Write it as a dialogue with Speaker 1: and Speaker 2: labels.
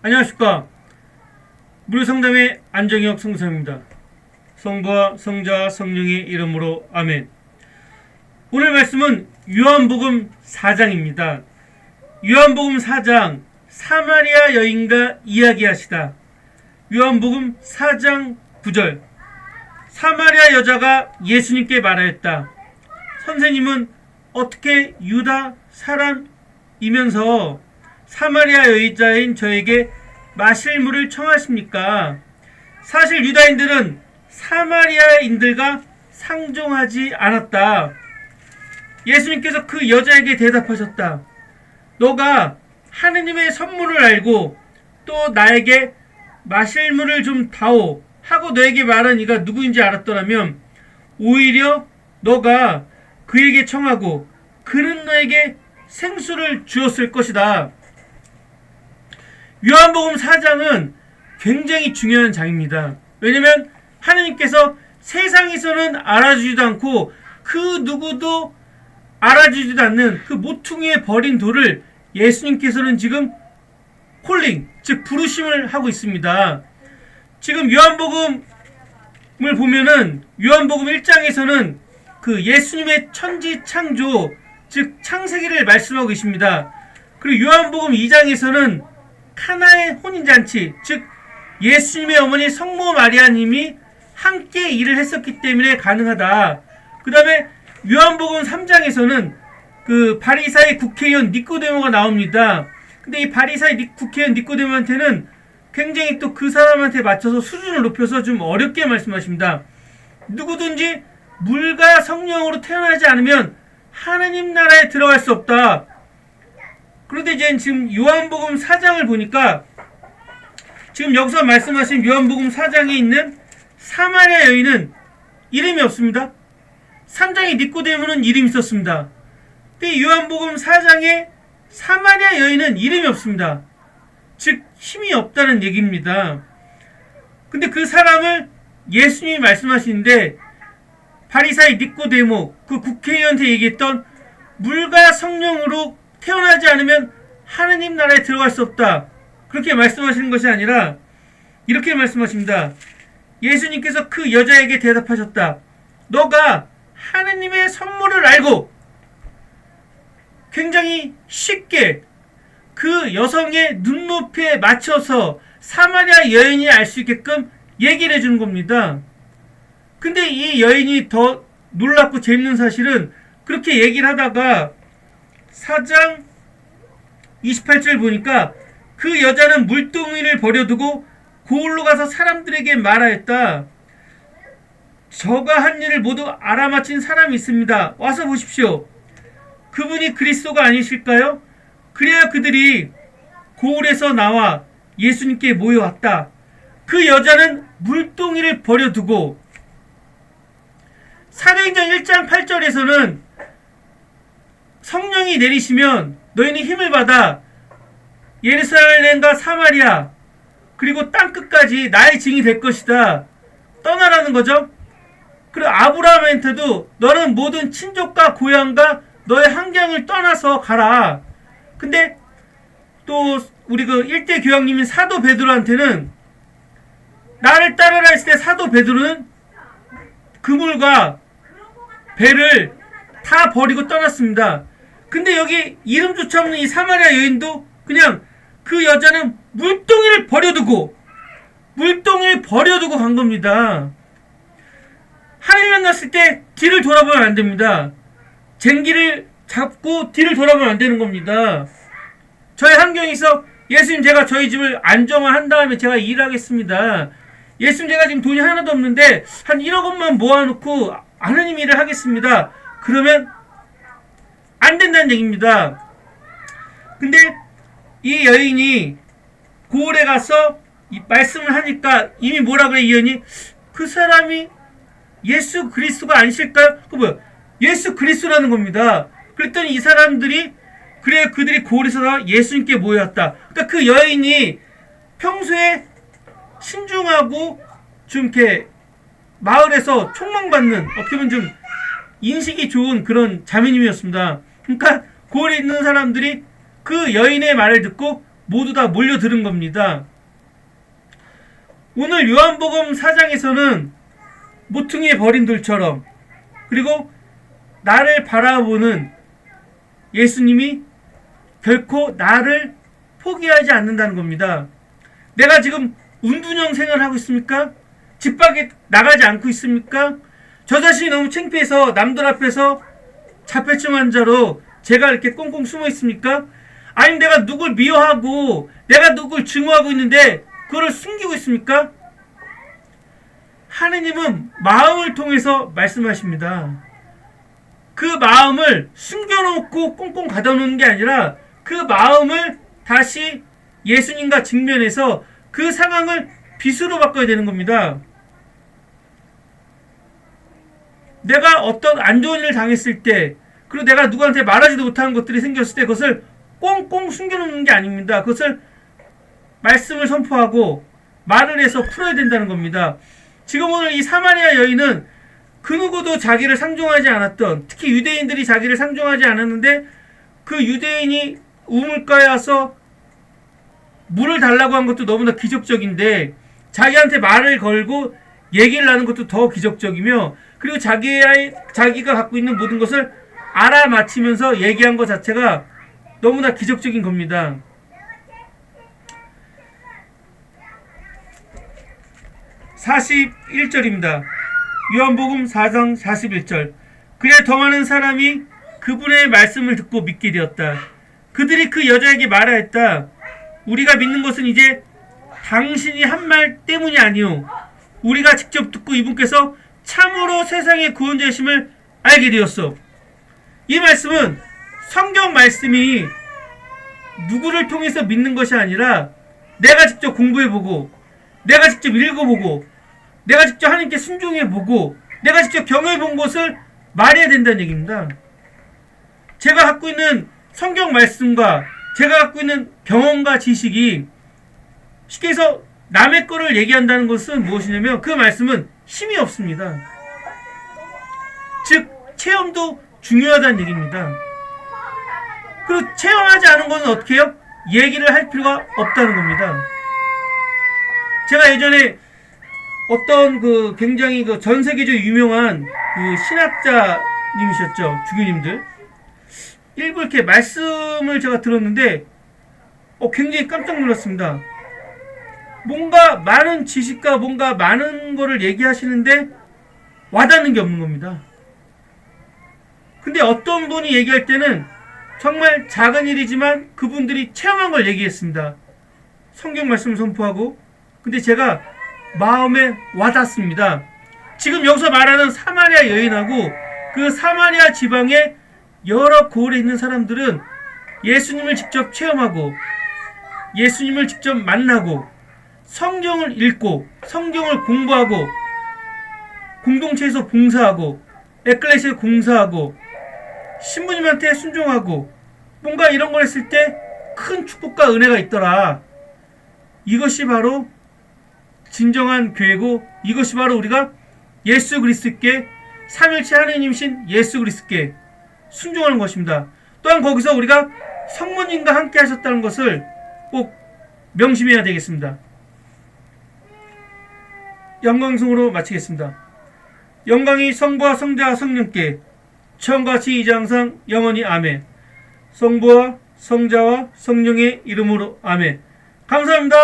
Speaker 1: 안녕하십니까. 무료상담의 안정혁 성사입니다. 성부와 성자와 성령의 이름으로 아멘. 오늘 말씀은 요한복음 4장입니다. 요한복음 4장 사마리아 여인과 이야기하시다. 요한복음 4장 9절. 사마리아 여자가 예수님께 말하였다. 선생님은 어떻게 유다 사람이면서 사마리아 여자인 저에게 마실 물을 청하십니까? 사실 유다인들은 사마리아인들과 상종하지 않았다. 예수님께서 그 여자에게 대답하셨다. 너가 하느님의 선물을 알고 또 나에게 마실 물을 좀 다오 하고 너에게 말한 이가 누구인지 알았더라면 오히려 너가 그에게 청하고 그는 너에게 생수를 주었을 것이다. 요한복음 4장은 굉장히 중요한 장입니다. 왜냐면 하느님께서 세상에서는 알아주지도 않고 그 누구도 알아주지도 않는 그 모퉁이에 버린 돌을 예수님께서는 지금 콜링, 즉 부르심을 하고 있습니다. 지금 요한복음을 보면은 요한복음 1장에서는 그 예수님의 천지 창조, 즉 창세기를 말씀하고 계십니다. 그리고 요한복음 2장에서는 카나의 혼인잔치, 즉 예수님의 어머니 성모 마리아님이 함께 일을 했었기 때문에 가능하다. 그 다음에 요한복음 3장에서는 그 바리사의 국회의원 니코데모가 나옵니다. 근데 이 바리사의 국회의원 니코데모한테는 굉장히 또 그 사람한테 맞춰서 수준을 높여서 좀 어렵게 말씀하십니다. 누구든지 물과 성령으로 태어나지 않으면 하느님 나라에 들어갈 수 없다. 그런데 이제 지금 요한복음 4장을 보니까 지금 여기서 말씀하신 요한복음 4장에 있는 사마리아 여인은 이름이 없습니다. 3장의 니코데모는 이름이 있었습니다. 근데 요한복음 4장에 사마리아 여인은 이름이 없습니다. 즉 힘이 없다는 얘기입니다. 근데 그 사람을 예수님이 말씀하시는데 바리사의 니코데모, 그 국회의원한테 얘기했던 물과 성령으로 태어나지 않으면 하느님 나라에 들어갈 수 없다. 그렇게 말씀하시는 것이 아니라 이렇게 말씀하십니다. 예수님께서 그 여자에게 대답하셨다. 너가 하느님의 선물을 알고 굉장히 쉽게 그 여성의 눈높이에 맞춰서 사마리아 여인이 알 수 있게끔 얘기를 해주는 겁니다. 근데 이 여인이 더 놀랍고 재밌는 사실은 그렇게 얘기를 하다가 4장 28절 보니까 그 여자는 물동이를 버려두고 고을로 가서 사람들에게 말하였다. 저가 한 일을 모두 알아맞힌 사람이 있습니다. 와서 보십시오. 그분이 그리스도가 아니실까요? 그래야 그들이 고을에서 나와 예수님께 모여왔다. 그 여자는 물동이를 버려두고 사도행전 1장 8절에서는 성령이 내리시면 너희는 힘을 받아 예루살렘과 사마리아 그리고 땅끝까지 나의 증인이 될 것이다. 떠나라는 거죠. 그리고 아브라함한테도 너는 모든 친족과 고향과 너의 환경을 떠나서 가라. 근데 또 우리 그 1대 교황님인 사도 베드로한테는 나를 따르라 했을 때 사도 베드로는 그물과 배를 다 버리고 떠났습니다. 근데 여기 이름조차 없는 이 사마리아 여인도 그냥 그 여자는 물동이를 버려두고 간 겁니다. 하늘 만났을 때 뒤를 돌아보면 안 됩니다. 쟁기를 잡고 뒤를 돌아보면 안 되는 겁니다. 저희 환경에서 예수님 제가 저희 집을 안정화한 다음에 제가 일하겠습니다. 예수님 제가 지금 돈이 하나도 없는데 한 1억 원만 모아놓고 하느님 일을 하겠습니다. 그러면 안 된다는 얘기입니다. 근데 이 여인이 고을에 가서 이 말씀을 하니까 이미 뭐라 그래 이 여인이 그 사람이 예수 그리스도가 아니실까요? 그 뭐야? 예수 그리스도라는 겁니다. 그랬더니 이 사람들이 그래 그들이 고을에서 예수님께 모였다. 그러니까 그 여인이 평소에 신중하고 좀 이렇게 마을에서 촉망받는 어떻게 보면 좀 인식이 좋은 그런 자매님이었습니다. 그러니까 고을에 있는 사람들이 그 여인의 말을 듣고 모두 다 몰려들은 겁니다. 오늘 요한복음 4장에서는 모퉁이에 버린 돌처럼, 그리고 나를 바라보는 예수님이 결코 나를 포기하지 않는다는 겁니다. 내가 지금 운둔형 생활을 하고 있습니까? 집 밖에 나가지 않고 있습니까? 저 자신이 너무 창피해서 남들 앞에서 자폐증 환자로 제가 이렇게 꽁꽁 숨어 있습니까? 아니면 내가 누굴 미워하고 내가 누굴 증오하고 있는데 그거를 숨기고 있습니까? 하느님은 마음을 통해서 말씀하십니다. 그 마음을 숨겨놓고 꽁꽁 가둬놓는 게 아니라 그 마음을 다시 예수님과 직면해서 그 상황을 빛으로 바꿔야 되는 겁니다. 내가 어떤 안 좋은 일을 당했을 때, 그리고 내가 누구한테 말하지도 못하는 것들이 생겼을 때 그것을 꽁꽁 숨겨놓는 게 아닙니다. 그것을 말씀을 선포하고 말을 해서 풀어야 된다는 겁니다. 지금 오늘 이 사마리아 여인은 그 누구도 자기를 상종하지 않았던, 특히 유대인들이 자기를 상종하지 않았는데 그 유대인이 우물가에 와서 물을 달라고 한 것도 너무나 기적적인데 자기한테 말을 걸고 얘기를 하는 것도 더 기적적이며, 그리고 자기가 갖고 있는 모든 것을 알아맞히면서 얘기한 것 자체가 너무나 기적적인 겁니다. (41절입니다) 요한복음 4장 41절. 그래 더 많은 사람이 그분의 말씀을 듣고 믿게 되었다. 그들이 그 여자에게 말하였다. 우리가 믿는 것은 이제 당신이 한 말 때문이 아니오. 우리가 직접 듣고 이분께서 참으로 세상의 구원자이심을 알게 되었어. 이 말씀은 성경 말씀이 누구를 통해서 믿는 것이 아니라 내가 직접 공부해보고, 내가 직접 읽어보고, 내가 직접 하나님께 순종해보고, 내가 직접 경험해본 것을 말해야 된다는 얘기입니다. 제가 갖고 있는 성경 말씀과 제가 갖고 있는 경험과 지식이 쉽게 해서 남의 거를 얘기한다는 것은 무엇이냐면 그 말씀은 힘이 없습니다. 즉 체험도 중요하다는 얘기입니다. 그리고 체험하지 않은 것은 어떻게 해요? 얘기를 할 필요가 없다는 겁니다. 제가 예전에 어떤 굉장히 전 세계적으로 유명한 신학자님이셨죠. 주교님들. 일부 이렇게 말씀을 제가 들었는데 굉장히 깜짝 놀랐습니다. 뭔가 많은 지식과 뭔가 많은 거를 얘기하시는데 와닿는 게 없는 겁니다. 근데 어떤 분이 얘기할 때는 정말 작은 일이지만 그분들이 체험한 걸 얘기했습니다. 성경 말씀을 선포하고. 근데 제가 마음에 와닿습니다. 지금 여기서 말하는 사마리아 여인하고 그 사마리아 지방의 여러 고을에 있는 사람들은 예수님을 직접 체험하고 예수님을 직접 만나고 성경을 읽고 성경을 공부하고 공동체에서 봉사하고 에클레시아에 공사하고 신부님한테 순종하고 뭔가 이런 걸 했을 때 큰 축복과 은혜가 있더라. 이것이 바로 진정한 교회고, 이것이 바로 우리가 예수 그리스도께, 삼일체 하느님이신 예수 그리스도께 순종하는 것입니다. 또한 거기서 우리가 성모님과 함께 하셨다는 것을 꼭 명심해야 되겠습니다. 영광송으로 마치겠습니다. 영광이 성부와 성자와 성령께 처음과 같이 이제 항상 영원히 아멘. 성부와 성자와 성령의 이름으로 아멘. 감사합니다.